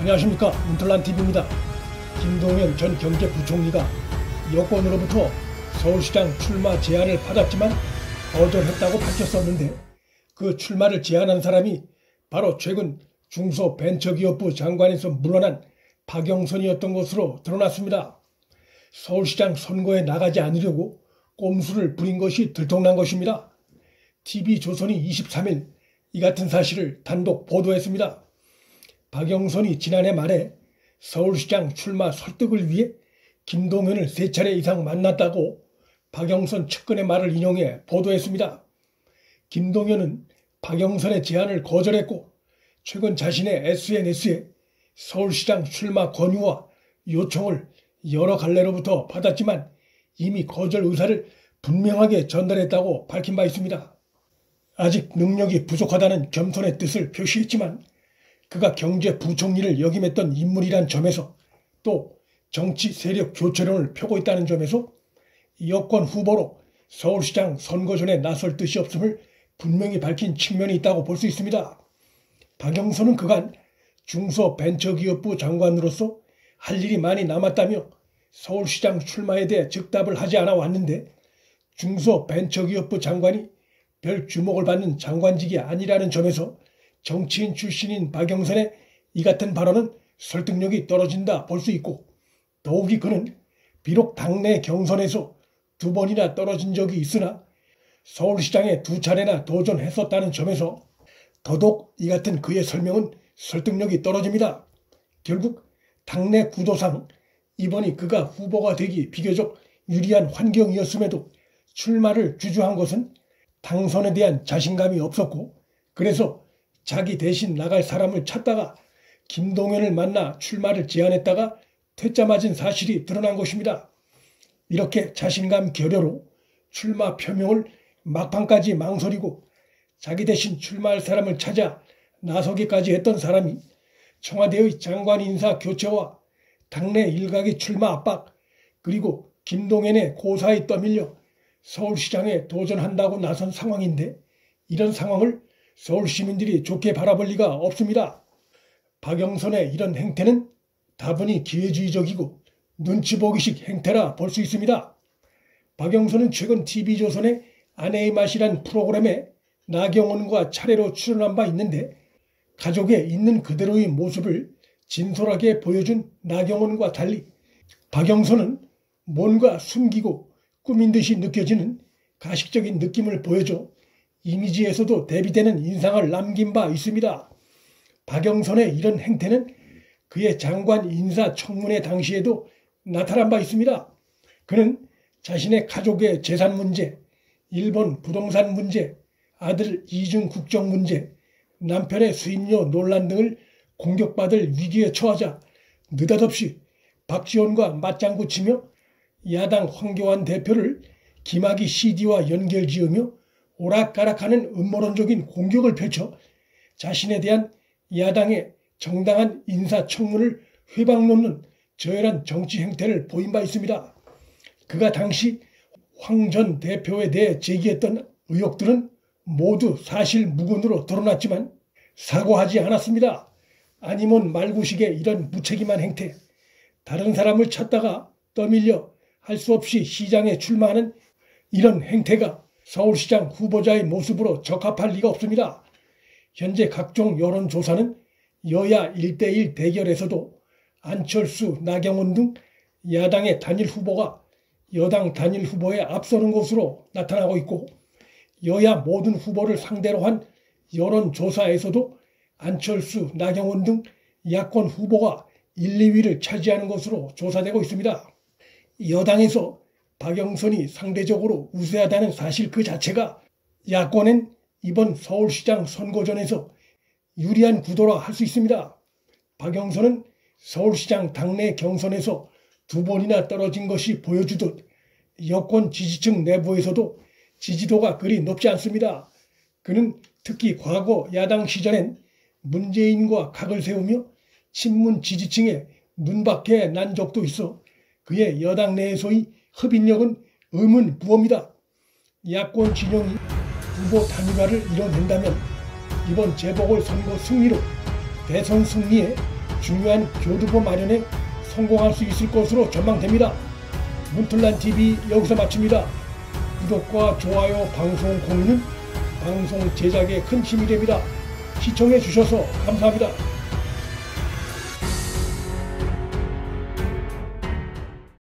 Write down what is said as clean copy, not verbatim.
안녕하십니까. 문틀란TV입니다. 김동연 전 경제부총리가 여권으로부터 서울시장 출마 제안을 받았지만 거절했다고 밝혔었는데, 그 출마를 제안한 사람이 바로 최근 중소벤처기업부 장관에서 물러난 박영선이었던 것으로 드러났습니다. 서울시장 선거에 나가지 않으려고 꼼수를 부린 것이 들통난 것입니다. TV조선이 23일 이 같은 사실을 단독 보도했습니다. 박영선이 지난해 말에 서울시장 출마 설득을 위해 김동연을 3차례 이상 만났다고 박영선 측근의 말을 인용해 보도했습니다. 김동연은 박영선의 제안을 거절했고, 최근 자신의 SNS에 서울시장 출마 권유와 요청을 여러 갈래로부터 받았지만 이미 거절 의사를 분명하게 전달했다고 밝힌 바 있습니다. 아직 능력이 부족하다는 겸손의 뜻을 표시했지만, 그가 경제부총리를 역임했던 인물이란 점에서, 또 정치 세력 교체론을 펴고 있다는 점에서 여권 후보로 서울시장 선거전에 나설 뜻이 없음을 분명히 밝힌 측면이 있다고 볼 수 있습니다. 박영선은 그간 중소벤처기업부 장관으로서 할 일이 많이 남았다며 서울시장 출마에 대해 즉답을 하지 않아 왔는데, 중소벤처기업부 장관이 별 주목을 받는 장관직이 아니라는 점에서 정치인 출신인 박영선의 이 같은 발언은 설득력이 떨어진다 볼 수 있고, 더욱이 그는 비록 당내 경선에서 2번이나 떨어진 적이 있으나 서울시장에 2차례나 도전했었다는 점에서 더더욱 이 같은 그의 설명은 설득력이 떨어집니다. 결국 당내 구도상 이번이 그가 후보가 되기 비교적 유리한 환경이었음에도 출마를 주저한 것은 당선에 대한 자신감이 없었고, 그래서 자기 대신 나갈 사람을 찾다가 김동연을 만나 출마를 제안했다가 퇴짜 맞은 사실이 드러난 것입니다. 이렇게 자신감 결여로 출마 표명을 막판까지 망설이고 자기 대신 출마할 사람을 찾아 나서기까지 했던 사람이 청와대의 장관 인사 교체와 당내 일각의 출마 압박, 그리고 김동연의 고사에 떠밀려 서울시장에 도전한다고 나선 상황인데, 이런 상황을 서울 시민들이 좋게 바라볼 리가 없습니다. 박영선의 이런 행태는 다분히 기회주의적이고 눈치보기식 행태라 볼 수 있습니다. 박영선은 최근 TV조선의 아내의 맛이란 프로그램에 나경원과 차례로 출연한 바 있는데, 가족에 있는 그대로의 모습을 진솔하게 보여준 나경원과 달리 박영선은 뭔가 숨기고 꾸민 듯이 느껴지는 가식적인 느낌을 보여줘 이미지에서도 대비되는 인상을 남긴 바 있습니다. 박영선의 이런 행태는 그의 장관 인사청문회 당시에도 나타난 바 있습니다. 그는 자신의 가족의 재산 문제, 일본 부동산 문제, 아들 이중 국적 문제, 남편의 수입료 논란 등을 공격받을 위기에 처하자 느닷없이 박지원과 맞장구 치며 야당 황교안 대표를 김학의 CD와 연결지으며 오락가락하는 음모론적인 공격을 펼쳐 자신에 대한 야당의 정당한 인사청문을 회방놓는 저열한 정치 행태를 보인 바 있습니다. 그가 당시 황 전 대표에 대해 제기했던 의혹들은 모두 사실 무근으로 드러났지만 사과하지 않았습니다. 아니면 말구식의 이런 무책임한 행태, 다른 사람을 찾다가 떠밀려 할 수 없이 시장에 출마하는 이런 행태가 서울시장 후보자의 모습으로 적합할 리가 없습니다. 현재 각종 여론조사는 여야 1대1 대결에서도 안철수, 나경원 등 야당의 단일 후보가 여당 단일 후보에 앞서는 것으로 나타나고 있고, 여야 모든 후보를 상대로 한 여론조사에서도 안철수, 나경원 등 야권 후보가 1, 2위를 차지하는 것으로 조사되고 있습니다. 여당에서 박영선이 상대적으로 우세하다는 사실 그 자체가 야권은 이번 서울시장 선거전에서 유리한 구도라 할 수 있습니다. 박영선은 서울시장 당내 경선에서 2번이나 떨어진 것이 보여주듯 여권 지지층 내부에서도 지지도가 그리 높지 않습니다. 그는 특히 과거 야당 시절엔 문재인과 각을 세우며 친문 지지층에 눈밖에 난 적도 있어 그의 여당 내에서의 흡인력은 의문부호입니다. 야권 진영이 후보 단일화를 이뤄낸다면 이번 재보궐선거 승리로 대선 승리에 중요한 교두보 마련에 성공할 수 있을 것으로 전망됩니다. 문틀란TV 여기서 마칩니다. 구독과 좋아요, 방송 공유는 방송 제작에 큰 힘이 됩니다. 시청해 주셔서 감사합니다.